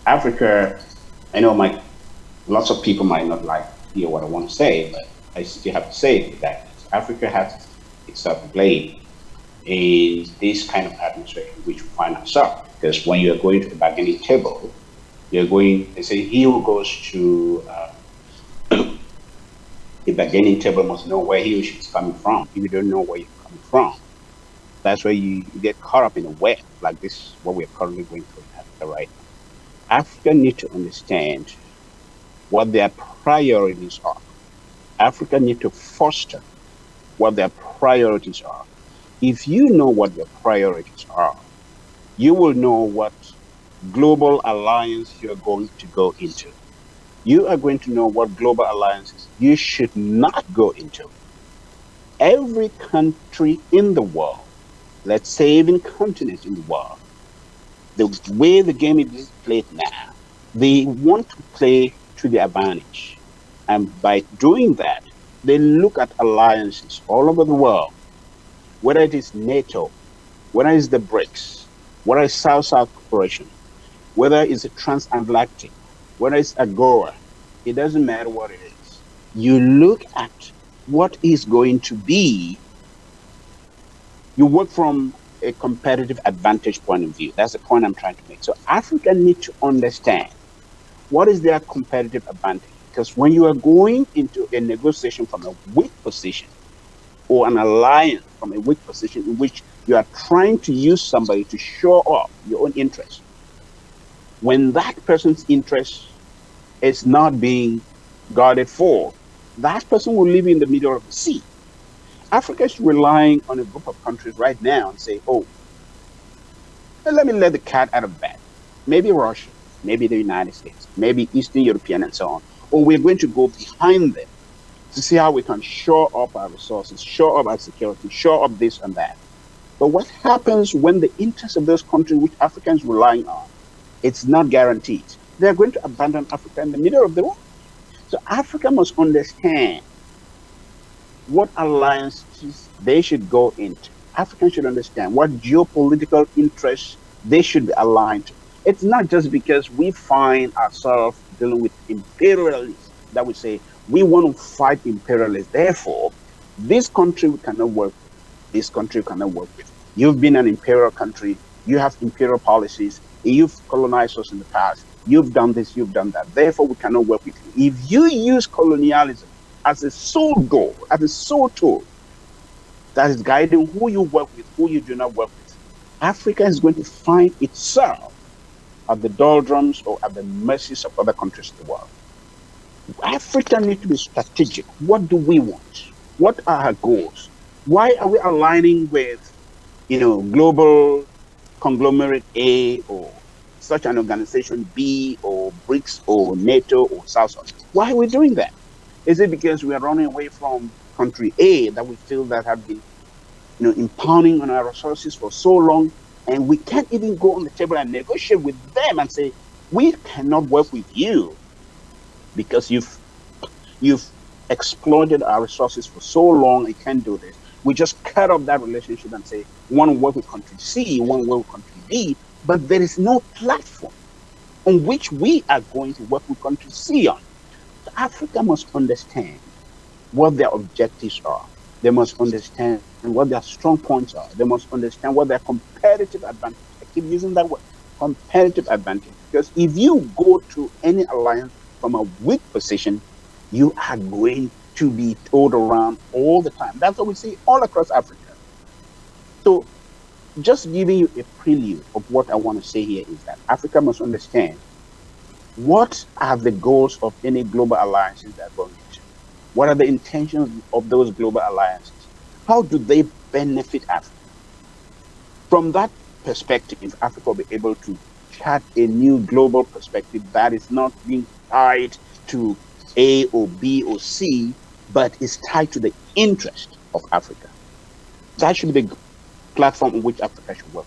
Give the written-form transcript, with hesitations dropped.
Africa, I know lots of people might not like hear what I want to say, but I still have to say that Africa has itself to blame in this kind of atmosphere in which we find ourselves. Because when you're going to the bargaining table, they say he who goes to the bargaining table must know where he or she is coming from. If you don't know where you're coming from, that's where you get caught up in a web like this, what we're currently going through in Africa right now. Africa need to understand what their priorities are. Africa need to foster what their priorities are. If you know what your priorities are, you will know what global alliance you're going to go into. You are going to know what global alliances you should not go into. Every country in the world, let's say even continents in the world, the way the game is played now, they want to play to their advantage. And by doing that, they look at alliances all over the world, whether it is NATO, whether it's the BRICS, whether it's South-South cooperation, whether it's a transatlantic, whether it's AGOA, it doesn't matter what it is. You look at what is going to be, you work from a competitive advantage point of view. That's the point I'm trying to make. So Africa need to understand what is their competitive advantage. Because when you are going into a negotiation from a weak position or an alliance from a weak position in which you are trying to use somebody to show up your own interest, when that person's interest is not being guarded for, that person will live in the middle of the sea. Africa is relying on a group of countries right now and say, oh, let me let the cat out of the bag. Maybe Russia, maybe the United States, maybe Eastern European and so on. Or we're going to go behind them to see how we can shore up our resources, shore up our security, shore up this and that. But what happens when the interests of those countries which Africans relying on, it's not guaranteed? They're going to abandon Africa in the middle of the world. So Africa must understand what alliances they should go into. Africans should understand what geopolitical interests they should be aligned to. It's not just because we find ourselves dealing with imperialists that we say we want to fight imperialists. Therefore, this country we cannot work with. This country we cannot work with. You've been an imperial country. You have imperial policies. You've colonized us in the past. You've done this. You've done that. Therefore, we cannot work with you. If you use colonialism as a sole goal, as a sole tool that is guiding who you work with, who you do not work with, Africa is going to find itself at the doldrums or at the mercies of other countries in the world. Africa needs to be strategic. What do we want? What are our goals? Why are we aligning with, global conglomerate A or such an organization B or BRICS or NATO or South? Why are we doing that? Is it because we are running away from country A that we feel that have been, impounding on our resources for so long, and we can't even go on the table and negotiate with them and say we cannot work with you because you've exploited our resources for so long, you can't do this. We just cut off that relationship and say we want to work with country C, we want to work with country B, but there is no platform on which we are going to work with country C on. So Africa must understand what their objectives are. They must understand what their strong points are. They must understand what their competitive advantage. I keep using that word, competitive advantage. Because if you go to any alliance from a weak position, you are going to be told around all the time. That's what we see all across Africa. So just giving you a prelude of what I want to say here is that Africa must understand what are the goals of any global alliances that are going into. What are the intentions of those global alliances? How do they benefit Africa? From that perspective, Africa will be able to chart a new global perspective that is not being tied to A or B or C, but is tied to the interest of Africa. That should be the platform on which Africa should work.